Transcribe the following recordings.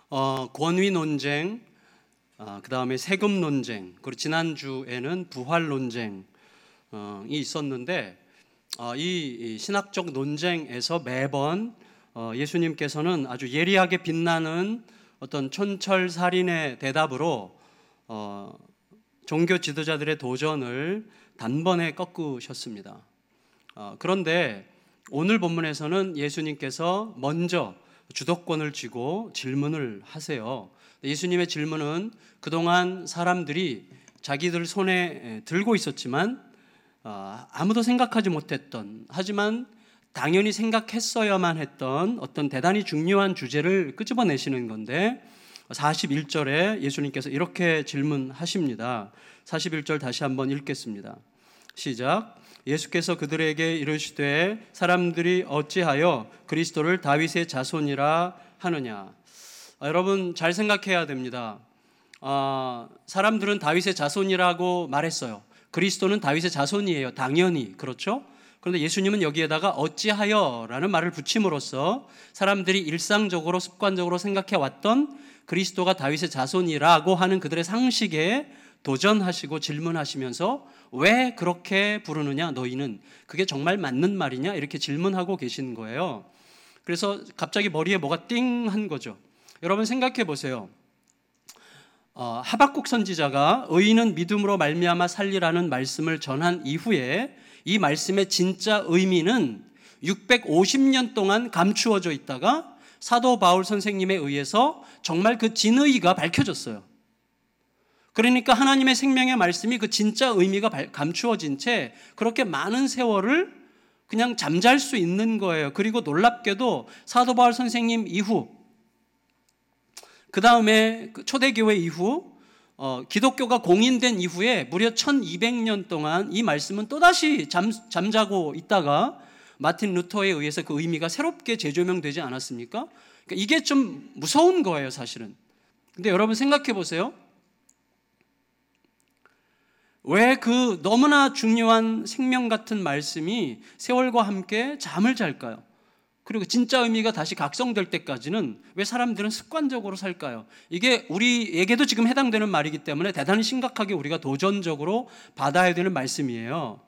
권위 논쟁, 그 다음에 세금 논쟁, 그리고 지난주에는 부활 논쟁이 있었는데 이 신학적 논쟁에서 매번 예수님께서는 아주 예리하게 빛나는 어떤 촌철살인의 대답으로 종교 지도자들의 도전을 단번에 꺾으셨습니다. 그런데 오늘 본문에서는 예수님께서 먼저 주도권을 쥐고 질문을 하세요. 예수님의 질문은 그동안 사람들이 자기들 손에 들고 있었지만 아무도 생각하지 못했던, 하지만 당연히 생각했어야만 했던 어떤 대단히 중요한 주제를 끄집어내시는 건데 41절에 예수님께서 이렇게 질문하십니다. 41절 다시 한번 읽겠습니다. 시작. 예수께서 그들에게 이르시되 사람들이 어찌하여 그리스도를 다윗의 자손이라 하느냐. 여러분 잘 생각해야 됩니다. 사람들은 다윗의 자손이라고 말했어요. 그리스도는 다윗의 자손이에요. 당연히 그렇죠? 그런데 예수님은 여기에다가 어찌하여라는 말을 붙임으로써 사람들이 일상적으로 습관적으로 생각해왔던 그리스도가 다윗의 자손이라고 하는 그들의 상식에 도전하시고 질문하시면서 왜 그렇게 부르느냐 너희는, 그게 정말 맞는 말이냐 이렇게 질문하고 계신 거예요. 그래서 갑자기 머리에 뭐가 띵한 거죠. 여러분 생각해 보세요. 하박국 선지자가 의인은 믿음으로 말미암아 살리라는 말씀을 전한 이후에 이 말씀의 진짜 의미는 650년 동안 감추어져 있다가 사도 바울 선생님에 의해서 정말 그 진의가 밝혀졌어요. 그러니까 하나님의 생명의 말씀이 그 진짜 의미가 감추어진 채 그렇게 많은 세월을 그냥 잠잘 수 있는 거예요. 그리고 놀랍게도 사도 바울 선생님 이후, 그 다음에 초대교회 이후, 기독교가 공인된 이후에 무려 1200년 동안 이 말씀은 또다시 잠자고 있다가 마틴 루터에 의해서 그 의미가 새롭게 재조명되지 않았습니까? 그러니까 이게 좀 무서운 거예요, 사실은. 근데 여러분 생각해 보세요. 왜 그 너무나 중요한 생명 같은 말씀이 세월과 함께 잠을 잘까요? 그리고 진짜 의미가 다시 각성될 때까지는 왜 사람들은 습관적으로 살까요? 이게 우리에게도 지금 해당되는 말이기 때문에 대단히 심각하게 우리가 도전적으로 받아야 되는 말씀이에요.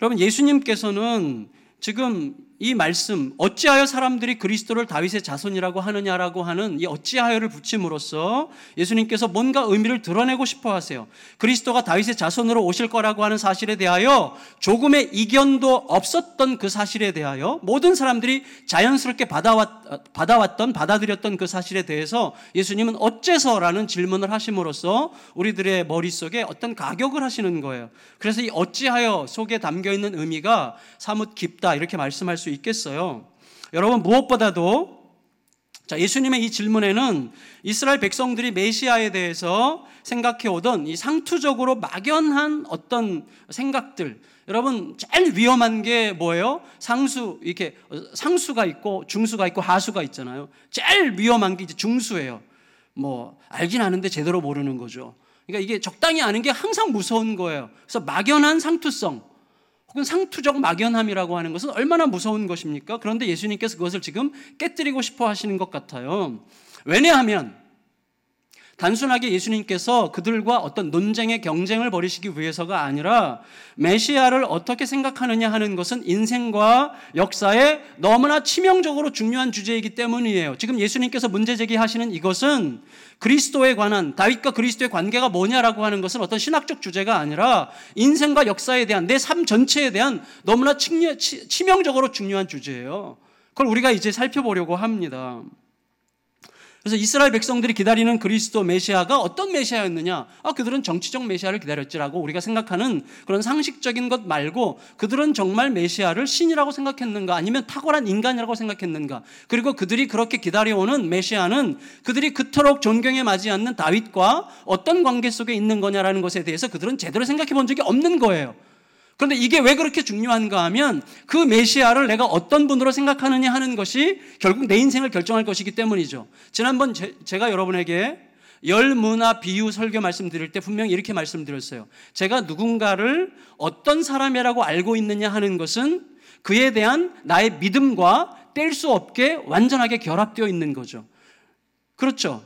여러분 예수님께서는 지금 이 말씀 어찌하여 사람들이 그리스도를 다윗의 자손이라고 하느냐라고 하는 이 어찌하여를 붙임으로써 예수님께서 뭔가 의미를 드러내고 싶어 하세요. 그리스도가 다윗의 자손으로 오실 거라고 하는 사실에 대하여 조금의 이견도 없었던 그 사실에 대하여 모든 사람들이 자연스럽게 받아들였던 그 사실에 대해서 예수님은 어째서라는 질문을 하심으로써 우리들의 머릿속에 어떤 가격을 하시는 거예요. 그래서 이 어찌하여 속에 담겨있는 의미가 사뭇 깊다 이렇게 말씀할 수 있겠어요. 여러분 무엇보다도 예수님의 이 질문에는 이스라엘 백성들이 메시아에 대해서 생각해 오던 이 상투적으로 막연한 어떤 생각들, 여러분 제일 위험한 게 뭐예요? 이렇게 상수가 있고 중수가 있고 하수가 있잖아요. 제일 위험한 게 이제 중수예요. 알긴 아는데 제대로 모르는 거죠. 그러니까 이게 적당히 아는 게 항상 무서운 거예요. 그래서 막연한 상투성 혹은 상투적 막연함이라고 하는 것은 얼마나 무서운 것입니까? 그런데 예수님께서 그것을 지금 깨뜨리고 싶어 하시는 것 같아요. 왜냐하면 단순하게 예수님께서 그들과 어떤 논쟁의 경쟁을 벌이시기 위해서가 아니라 메시아를 어떻게 생각하느냐 하는 것은 인생과 역사에 너무나 치명적으로 중요한 주제이기 때문이에요. 지금 예수님께서 문제 제기하시는 이것은 그리스도에 관한, 다윗과 그리스도의 관계가 뭐냐라고 하는 것은 어떤 신학적 주제가 아니라 인생과 역사에 대한, 내 삶 전체에 대한 너무나 치명적으로 중요한 주제예요. 그걸 우리가 이제 살펴보려고 합니다. 그래서 이스라엘 백성들이 기다리는 그리스도 메시아가 어떤 메시아였느냐? 그들은 정치적 메시아를 기다렸지라고 우리가 생각하는 그런 상식적인 것 말고 그들은 정말 메시아를 신이라고 생각했는가? 아니면 탁월한 인간이라고 생각했는가? 그리고 그들이 그렇게 기다려오는 메시아는 그들이 그토록 존경에 맞지 않는 다윗과 어떤 관계 속에 있는 거냐라는 것에 대해서 그들은 제대로 생각해 본 적이 없는 거예요. 그런데 이게 왜 그렇게 중요한가 하면 그 메시아를 내가 어떤 분으로 생각하느냐 하는 것이 결국 내 인생을 결정할 것이기 때문이죠. 지난번 제가 여러분에게 열문화 비유 설교 말씀드릴 때 분명히 이렇게 말씀드렸어요. 제가 누군가를 어떤 사람이라고 알고 있느냐 하는 것은 그에 대한 나의 믿음과 뗄 수 없게 완전하게 결합되어 있는 거죠. 그렇죠.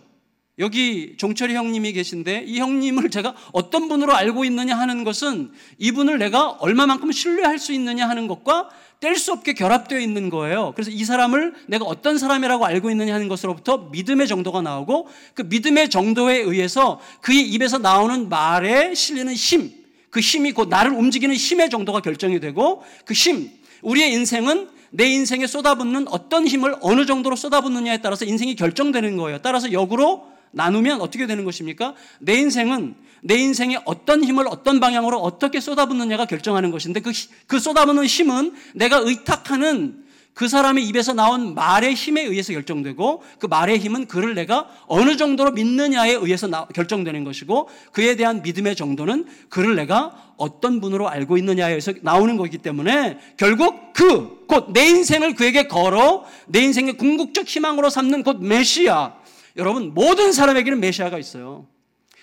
여기 종철이 형님이 계신데 이 형님을 제가 어떤 분으로 알고 있느냐 하는 것은 이분을 내가 얼마만큼 신뢰할 수 있느냐 하는 것과 뗄 수 없게 결합되어 있는 거예요. 그래서 이 사람을 내가 어떤 사람이라고 알고 있느냐 하는 것으로부터 믿음의 정도가 나오고 그 믿음의 정도에 의해서 그의 입에서 나오는 말에 실리는 힘, 그 힘이 곧 나를 움직이는 힘의 정도가 결정이 되고 그 힘, 우리의 인생은 내 인생에 쏟아붓는 어떤 힘을 어느 정도로 쏟아붓느냐에 따라서 인생이 결정되는 거예요. 따라서 역으로 나누면 어떻게 되는 것입니까? 내 인생은 내 인생에 어떤 힘을 어떤 방향으로 어떻게 쏟아붓느냐가 결정하는 것인데 그 쏟아붓는 힘은 내가 의탁하는 그 사람의 입에서 나온 말의 힘에 의해서 결정되고 그 말의 힘은 그를 내가 어느 정도로 믿느냐에 의해서 결정되는 것이고 그에 대한 믿음의 정도는 그를 내가 어떤 분으로 알고 있느냐에 의해서 나오는 거기 때문에 결국 곧 내 인생을 그에게 걸어 내 인생의 궁극적 희망으로 삼는 곧 메시아. 여러분, 모든 사람에게는 메시아가 있어요.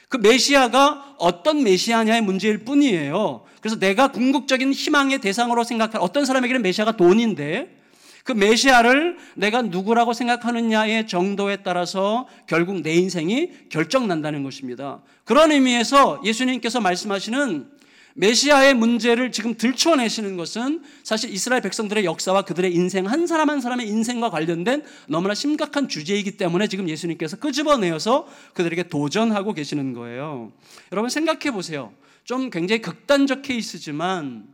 그 메시아가 어떤 메시아냐의 문제일 뿐이에요. 그래서 내가 궁극적인 희망의 대상으로 생각할 어떤 사람에게는 메시아가 돈인데 그 메시아를 내가 누구라고 생각하느냐의 정도에 따라서 결국 내 인생이 결정난다는 것입니다. 그런 의미에서 예수님께서 말씀하시는 메시아의 문제를 지금 들춰내시는 것은 사실 이스라엘 백성들의 역사와 그들의 인생 한 사람 한 사람의 인생과 관련된 너무나 심각한 주제이기 때문에 지금 예수님께서 끄집어내어서 그들에게 도전하고 계시는 거예요. 여러분 생각해 보세요. 좀 굉장히 극단적 케이스지만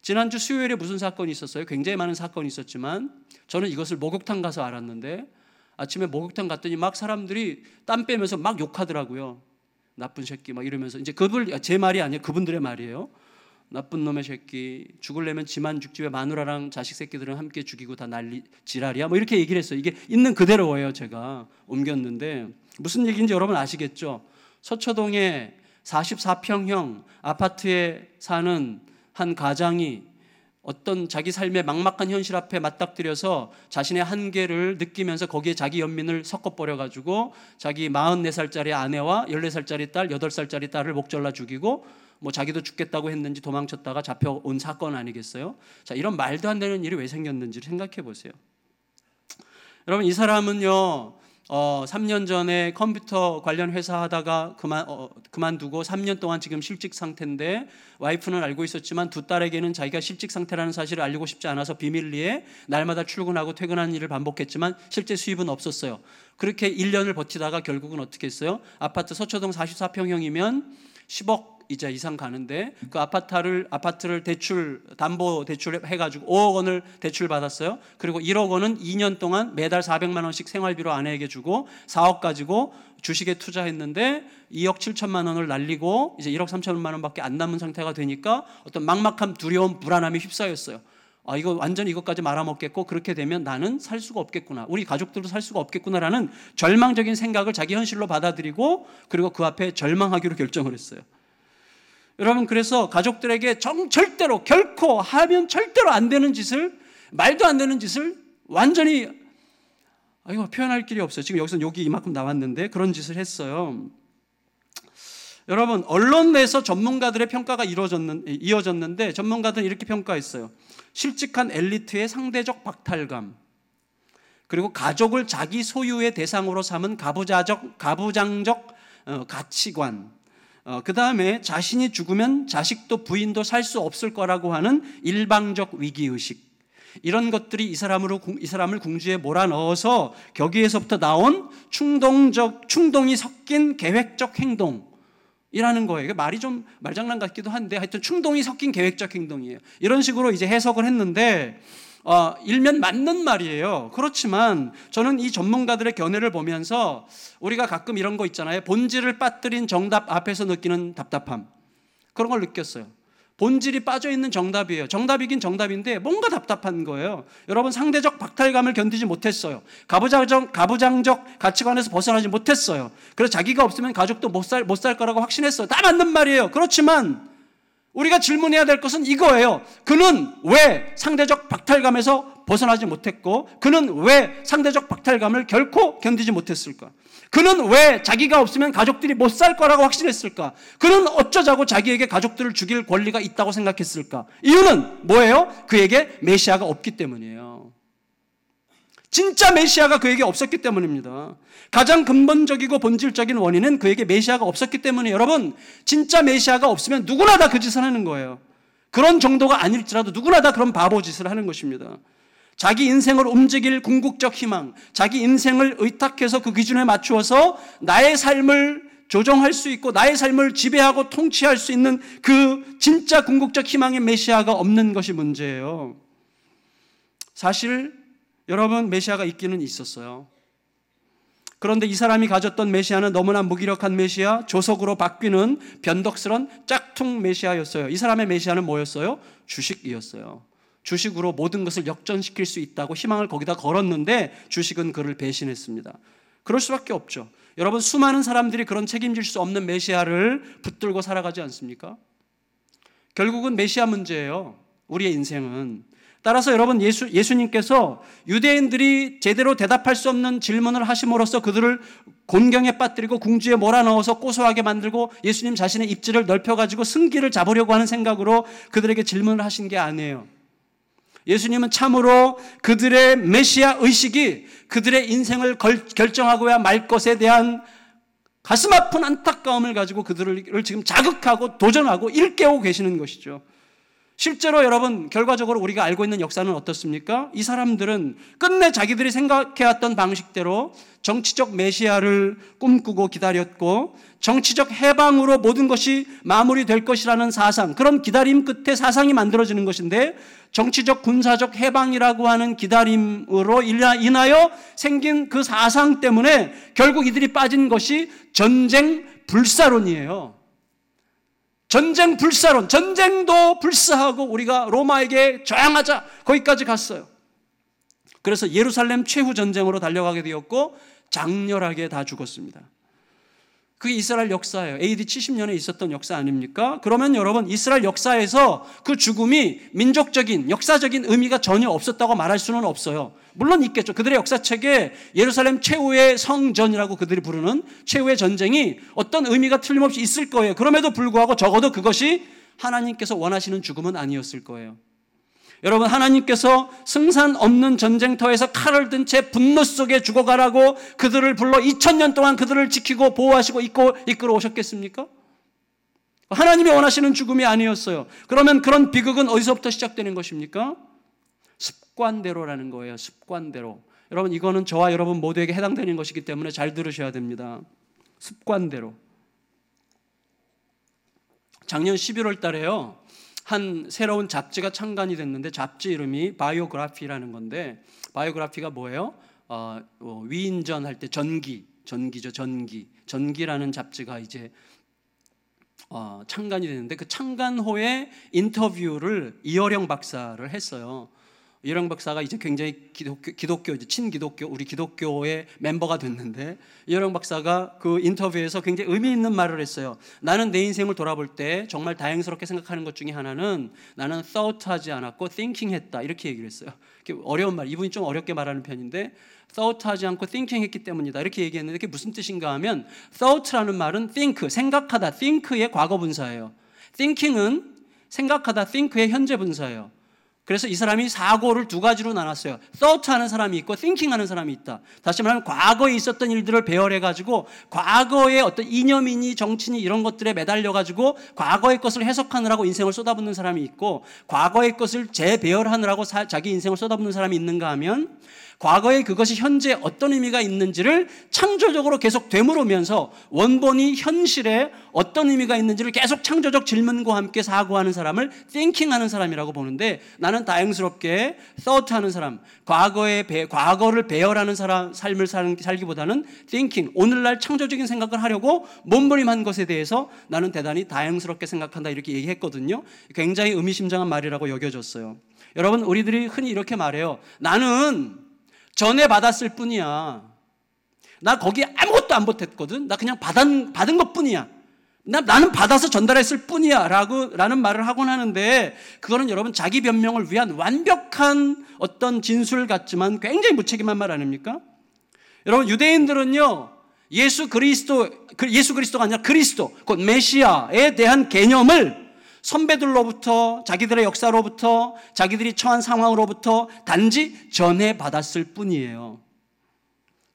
지난주 수요일에 무슨 사건이 있었어요? 굉장히 많은 사건이 있었지만 저는 이것을 목욕탕 가서 알았는데 아침에 목욕탕 갔더니 막 사람들이 땀 빼면서 막 욕하더라고요. 나쁜 새끼 막 이러면서 이제 제 말이 아니에요. 그분들의 말이에요. 나쁜 놈의 새끼, 죽으려면 지만 죽지 왜 마누라랑 자식 새끼들은 함께 죽이고 다 난리 지랄이야 뭐 이렇게 얘기를 했어요. 이게 있는 그대로예요. 제가 옮겼는데 무슨 얘기인지 여러분 아시겠죠? 서초동에 44평형 아파트에 사는 한 가장이 어떤 자기 삶의 막막한 현실 앞에 맞닥뜨려서 자신의 한계를 느끼면서 거기에 자기 연민을 섞어버려가지고 자기 44살짜리 아내와 14살짜리 딸, 8살짜리 딸을 목졸라 죽이고 뭐 자기도 죽겠다고 했는지 도망쳤다가 잡혀온 사건 아니겠어요? 자, 이런 말도 안 되는 일이 왜 생겼는지를 생각해 보세요. 여러분 이 사람은요 3년 전에 컴퓨터 관련 회사 하다가 그만두고 3년 동안 지금 실직 상태인데 와이프는 알고 있었지만 두 딸에게는 자기가 실직 상태라는 사실을 알리고 싶지 않아서 비밀리에 날마다 출근하고 퇴근하는 일을 반복했지만 실제 수입은 없었어요. 그렇게 1년을 버티다가 결국은 어떻게 했어요? 아파트 서초동 44평형이면 10억 이자 이상 가는데 그 아파트를 담보 대출 해가지고 5억 원을 대출 받았어요. 그리고 1억 원은 2년 동안 매달 400만 원씩 생활비로 아내에게 주고 4억 가지고 주식에 투자했는데 2억 7천만 원을 날리고 이제 1억 3천만 원밖에 안 남은 상태가 되니까 어떤 막막함, 두려움, 불안함이 휩싸였어요. 이거 완전히 이것까지 말아먹겠고 그렇게 되면 나는 살 수가 없겠구나. 우리 가족들도 살 수가 없겠구나라는 절망적인 생각을 자기 현실로 받아들이고 그리고 그 앞에 절망하기로 결정을 했어요. 여러분 그래서 가족들에게 절대로 결코 하면 절대로 안 되는 짓을 말도 안 되는 짓을 완전히 이거 표현할 길이 없어요. 지금 여기서 욕이 이만큼 나왔는데 그런 짓을 했어요. 여러분 언론 내에서 전문가들의 평가가 이어졌는데 전문가들은 이렇게 평가했어요. 실직한 엘리트의 상대적 박탈감 그리고 가족을 자기 소유의 대상으로 삼은 가부장적 가치관 그 다음에 자신이 죽으면 자식도 부인도 살 수 없을 거라고 하는 일방적 위기의식 이런 것들이 이 사람을 궁지에 몰아넣어서 거기에서부터 나온 충동이 섞인 계획적 행동이라는 거예요. 말이 좀 말장난 같기도 한데 하여튼 충동이 섞인 계획적 행동이에요. 이런 식으로 이제 해석을 했는데 일면 맞는 말이에요. 그렇지만 저는 이 전문가들의 견해를 보면서 우리가 가끔 이런 거 있잖아요. 본질을 빠뜨린 정답 앞에서 느끼는 답답함 그런 걸 느꼈어요. 본질이 빠져있는 정답이에요. 정답이긴 정답인데 뭔가 답답한 거예요. 여러분 상대적 박탈감을 견디지 못했어요. 가부장적 가치관에서 벗어나지 못했어요. 그래서 자기가 없으면 가족도 못 살 거라고 확신했어요. 다 맞는 말이에요. 그렇지만 우리가 질문해야 될 것은 이거예요. 그는 왜 상대적 박탈감에서 벗어나지 못했고 그는 왜 상대적 박탈감을 결코 견디지 못했을까? 그는 왜 자기가 없으면 가족들이 못 살 거라고 확신했을까? 그는 어쩌자고 자기에게 가족들을 죽일 권리가 있다고 생각했을까? 이유는 뭐예요? 그에게 메시아가 없기 때문이에요. 진짜 메시아가 그에게 없었기 때문입니다. 가장 근본적이고 본질적인 원인은 그에게 메시아가 없었기 때문에 여러분, 진짜 메시아가 없으면 누구나 다 그 짓을 하는 거예요. 그런 정도가 아닐지라도 누구나 다 그런 바보 짓을 하는 것입니다. 자기 인생을 움직일 궁극적 희망, 자기 인생을 의탁해서 그 기준에 맞추어서 나의 삶을 조정할 수 있고 나의 삶을 지배하고 통치할 수 있는 그 진짜 궁극적 희망의 메시아가 없는 것이 문제예요. 사실 여러분, 메시아가 있기는 있었어요. 그런데 이 사람이 가졌던 메시아는 너무나 무기력한 메시아, 조석으로 바뀌는 변덕스런 짝퉁 메시아였어요. 이 사람의 메시아는 뭐였어요? 주식이었어요. 주식으로 모든 것을 역전시킬 수 있다고 희망을 거기다 걸었는데 주식은 그를 배신했습니다. 그럴 수밖에 없죠. 여러분, 수많은 사람들이 그런 책임질 수 없는 메시아를 붙들고 살아가지 않습니까? 결국은 메시아 문제예요. 우리의 인생은. 따라서 여러분, 예수님께서 유대인들이 제대로 대답할 수 없는 질문을 하심으로써 그들을 곤경에 빠뜨리고 궁지에 몰아넣어서 고소하게 만들고 예수님 자신의 입지를 넓혀가지고 승기를 잡으려고 하는 생각으로 그들에게 질문을 하신 게 아니에요. 예수님은 참으로 그들의 메시아 의식이 그들의 인생을 결정하고야 말 것에 대한 가슴 아픈 안타까움을 가지고 그들을 지금 자극하고 도전하고 일깨우고 계시는 것이죠. 실제로 여러분, 결과적으로 우리가 알고 있는 역사는 어떻습니까? 이 사람들은 끝내 자기들이 생각해왔던 방식대로 정치적 메시아를 꿈꾸고 기다렸고 정치적 해방으로 모든 것이 마무리될 것이라는 사상, 그런 기다림 끝에 사상이 만들어지는 것인데 정치적 군사적 해방이라고 하는 기다림으로 인하여 생긴 그 사상 때문에 결국 이들이 빠진 것이 전쟁 불사론이에요. 전쟁 불사론, 전쟁도 불사하고 우리가 로마에게 저항하자, 거기까지 갔어요. 그래서 예루살렘 최후 전쟁으로 달려가게 되었고 장렬하게 다 죽었습니다. 그게 이스라엘 역사예요. AD 70년에 있었던 역사 아닙니까? 그러면 여러분, 이스라엘 역사에서 그 죽음이 민족적인, 역사적인 의미가 전혀 없었다고 말할 수는 없어요. 물론 있겠죠. 그들의 역사책에 예루살렘 최후의 성전이라고 그들이 부르는 최후의 전쟁이 어떤 의미가 틀림없이 있을 거예요. 그럼에도 불구하고 적어도 그것이 하나님께서 원하시는 죽음은 아니었을 거예요. 여러분, 하나님께서 승산 없는 전쟁터에서 칼을 든 채 분노 속에 죽어가라고 그들을 불러 2000년 동안 그들을 지키고 보호하시고 이끌어 오셨겠습니까? 하나님이 원하시는 죽음이 아니었어요. 그러면 그런 비극은 어디서부터 시작되는 것입니까? 습관대로라는 거예요. 습관대로. 여러분, 이거는 저와 여러분 모두에게 해당되는 것이기 때문에 잘 들으셔야 됩니다. 습관대로. 작년 11월 달에요, 한 새로운 잡지가 창간이 됐는데 잡지 이름이 바이오그래피라는 건데, 바이오그래피가 뭐예요? 위인전 할 때 전기죠. 전기라는 잡지가 이제 창간이 됐는데 그 창간호에 인터뷰를 이어령 박사를 했어요. 이어령 박사가 이제 굉장히 기독교 이제 친기독교, 우리 기독교의 멤버가 됐는데 이어령 박사가 그 인터뷰에서 굉장히 의미 있는 말을 했어요. 나는 내 인생을 돌아볼 때 정말 다행스럽게 생각하는 것 중에 하나는 나는 thought 하지 않았고 thinking 했다, 이렇게 얘기를 했어요. 어려운 말, 이분이 좀 어렵게 말하는 편인데 thought 하지 않고 thinking 했기 때문이다, 이렇게 얘기했는데 그게 무슨 뜻인가 하면 thought라는 말은 think, 생각하다, think의 과거 분사예요. thinking은 생각하다, think의 현재 분사예요. 그래서 이 사람이 사고를 두 가지로 나눴어요. thought 하는 사람이 있고 thinking 하는 사람이 있다. 다시 말하면 과거에 있었던 일들을 배열해가지고 과거의 어떤 이념이니 정치니 이런 것들에 매달려가지고 과거의 것을 해석하느라고 인생을 쏟아붓는 사람이 있고, 과거의 것을 재배열하느라고 자기 인생을 쏟아붓는 사람이 있는가 하면 과거에 그것이 현재 어떤 의미가 있는지를 창조적으로 계속 되물으면서 원본이 현실에 어떤 의미가 있는지를 계속 창조적 질문과 함께 사고하는 사람을 thinking하는 사람이라고 보는데, 나는 다행스럽게 thought하는 사람, 과거를 배열하는 사람 삶을 살기보다는 thinking, 오늘날 창조적인 생각을 하려고 몸부림한 것에 대해서 나는 대단히 다행스럽게 생각한다, 이렇게 얘기했거든요. 굉장히 의미심장한 말이라고 여겨졌어요. 여러분, 우리들이 흔히 이렇게 말해요. 나는 전에 받았을 뿐이야. 나 거기 아무것도 안 보탰거든. 나 그냥 받은 것뿐이야. 나는 받아서 전달했을 뿐이야 라는 말을 하곤 하는데, 그거는 여러분 자기 변명을 위한 완벽한 어떤 진술 같지만 굉장히 무책임한 말 아닙니까? 여러분, 유대인들은요, 예수 그리스도가 아니라 그리스도, 곧 메시아에 대한 개념을 선배들로부터, 자기들의 역사로부터, 자기들이 처한 상황으로부터 단지 전해받았을 뿐이에요.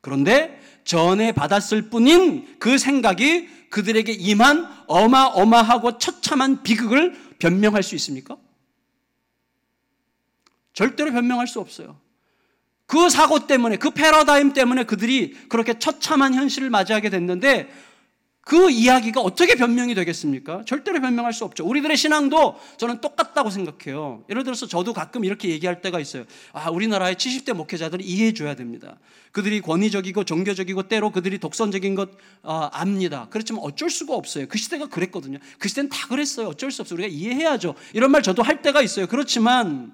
그런데 전해받았을 뿐인 그 생각이 그들에게 임한 어마어마하고 처참한 비극을 변명할 수 있습니까? 절대로 변명할 수 없어요. 그 사고 때문에, 그 패러다임 때문에 그들이 그렇게 처참한 현실을 맞이하게 됐는데 그 이야기가 어떻게 변명이 되겠습니까? 절대로 변명할 수 없죠. 우리들의 신앙도 저는 똑같다고 생각해요. 예를 들어서 저도 가끔 이렇게 얘기할 때가 있어요. 우리나라의 70대 목회자들을 이해해 줘야 됩니다. 그들이 권위적이고 종교적이고 때로 그들이 독선적인 것 압니다. 그렇지만 어쩔 수가 없어요. 그 시대가 그랬거든요. 그 시대는 다 그랬어요. 어쩔 수 없어요. 우리가 이해해야죠. 이런 말 저도 할 때가 있어요. 그렇지만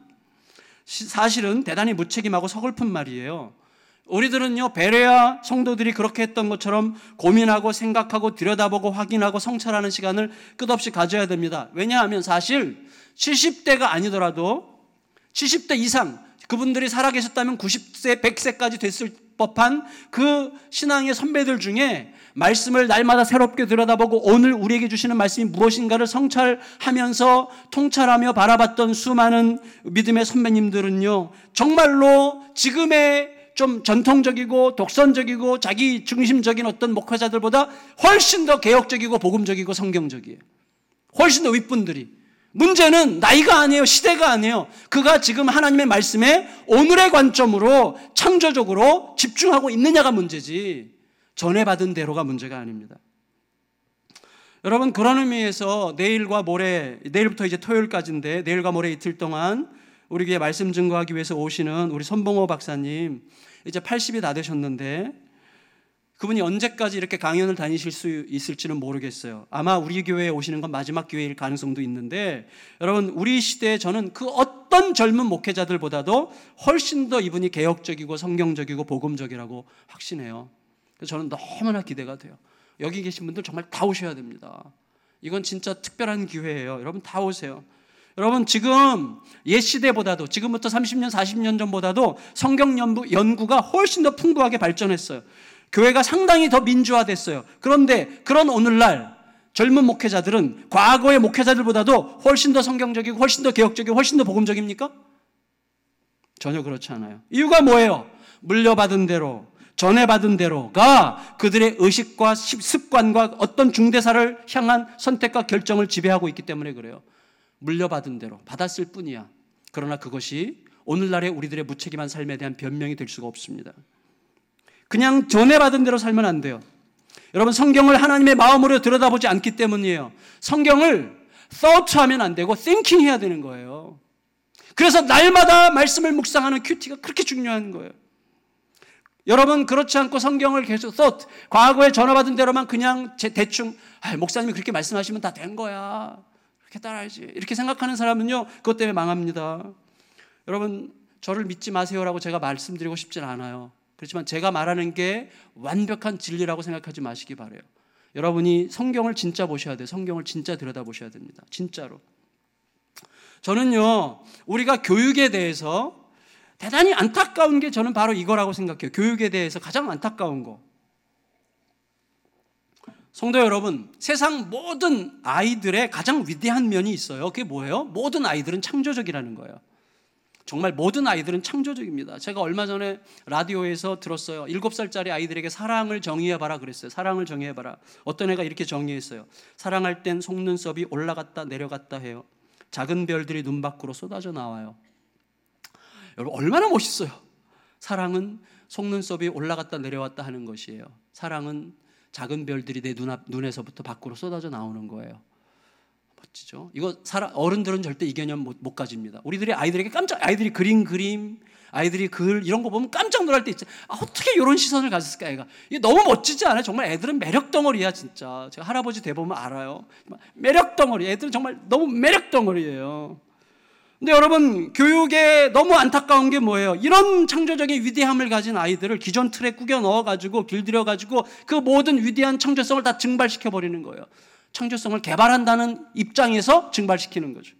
사실은 대단히 무책임하고 서글픈 말이에요. 우리들은요, 베레아 성도들이 그렇게 했던 것처럼 고민하고 생각하고 들여다보고 확인하고 성찰하는 시간을 끝없이 가져야 됩니다. 왜냐하면 사실 70대가 아니더라도 70대 이상, 그분들이 살아계셨다면 90세, 100세까지 됐을 법한 그 신앙의 선배들 중에 말씀을 날마다 새롭게 들여다보고 오늘 우리에게 주시는 말씀이 무엇인가를 성찰하면서 통찰하며 바라봤던 수많은 믿음의 선배님들은요, 정말로 지금의 좀 전통적이고 독선적이고 자기 중심적인 어떤 목회자들보다 훨씬 더 개혁적이고 복음적이고 성경적이에요. 훨씬 더 윗분들이. 문제는 나이가 아니에요. 시대가 아니에요. 그가 지금 하나님의 말씀에 오늘의 관점으로 창조적으로 집중하고 있느냐가 문제지 전해받은 대로가 문제가 아닙니다. 여러분, 그런 의미에서 내일과 모레, 내일부터 이제 토요일까지인데 내일과 모레 이틀 동안 우리 교회 말씀 증거하기 위해서 오시는 우리 손봉호 박사님, 이제 80이 다 되셨는데 그분이 언제까지 이렇게 강연을 다니실 수 있을지는 모르겠어요. 아마 우리 교회에 오시는 건 마지막 기회일 가능성도 있는데, 여러분, 우리 시대에 저는 그 어떤 젊은 목회자들보다도 훨씬 더 이분이 개혁적이고 성경적이고 복음적이라고 확신해요. 그래서 저는 너무나 기대가 돼요. 여기 계신 분들 정말 다 오셔야 됩니다. 이건 진짜 특별한 기회예요. 여러분 다 오세요. 여러분, 지금 옛 시대보다도, 지금부터 30년, 40년 전보다도 성경 연구가 훨씬 더 풍부하게 발전했어요. 교회가 상당히 더 민주화됐어요. 그런데 그런 오늘날 젊은 목회자들은 과거의 목회자들보다도 훨씬 더 성경적이고 훨씬 더 개혁적이고 훨씬 더 복음적입니까? 전혀 그렇지 않아요. 이유가 뭐예요? 물려받은 대로, 전해받은 대로가 그들의 의식과 습관과 어떤 중대사를 향한 선택과 결정을 지배하고 있기 때문에 그래요. 물려받은 대로 받았을 뿐이야. 그러나 그것이 오늘날의 우리들의 무책임한 삶에 대한 변명이 될 수가 없습니다. 그냥 전해받은 대로 살면 안 돼요. 여러분, 성경을 하나님의 마음으로 들여다보지 않기 때문이에요. 성경을 thought하면 안 되고 thinking 해야 되는 거예요. 그래서 날마다 말씀을 묵상하는 큐티가 그렇게 중요한 거예요. 여러분, 그렇지 않고 성경을 계속 thought, 과거에 전해받은 대로만 그냥 대충 목사님이 그렇게 말씀하시면 다 된 거야, 이렇게 따라야지, 이렇게 생각하는 사람은요, 그것 때문에 망합니다. 여러분, 저를 믿지 마세요라고 제가 말씀드리고 싶진 않아요. 그렇지만 제가 말하는 게 완벽한 진리라고 생각하지 마시기 바라요. 여러분이 성경을 진짜 보셔야 돼요. 성경을 진짜 들여다보셔야 됩니다. 진짜로. 저는요, 우리가 교육에 대해서 대단히 안타까운 게 저는 바로 이거라고 생각해요. 교육에 대해서 가장 안타까운 거. 성도 여러분, 세상 모든 아이들의 가장 위대한 면이 있어요. 그게 뭐예요? 모든 아이들은 창조적이라는 거예요. 정말 모든 아이들은 창조적입니다. 제가 얼마 전에 라디오에서 들었어요. 7살짜리 아이들에게 사랑을 정의해봐라 그랬어요. 사랑을 정의해봐라. 어떤 애가 이렇게 정의했어요. 사랑할 땐 속눈썹이 올라갔다 내려갔다 해요. 작은 별들이 눈 밖으로 쏟아져 나와요. 여러분, 얼마나 멋있어요. 사랑은 속눈썹이 올라갔다 내려왔다 하는 것이에요. 사랑은 작은 별들이 내 눈에서부터 밖으로 쏟아져 나오는 거예요. 멋지죠? 이거 어른들은 절대 이 개념 못 가집니다. 우리들이 아이들에게 아이들이 그림, 아이들이 글 이런 거 보면 깜짝 놀랄 때 있죠. 어떻게 이런 시선을 가졌을까 애가. 이게 너무 멋지지 않아요? 정말 애들은 매력 덩어리야 진짜. 제가 할아버지 돼 보면 알아요. 매력 덩어리. 애들은 정말 너무 매력 덩어리예요. 근데 여러분, 교육에 너무 안타까운 게 뭐예요? 이런 창조적인 위대함을 가진 아이들을 기존 틀에 꾸겨 넣어가지고 길들여가지고 그 모든 위대한 창조성을 다 증발시켜버리는 거예요. 창조성을 개발한다는 입장에서 증발시키는 거죠.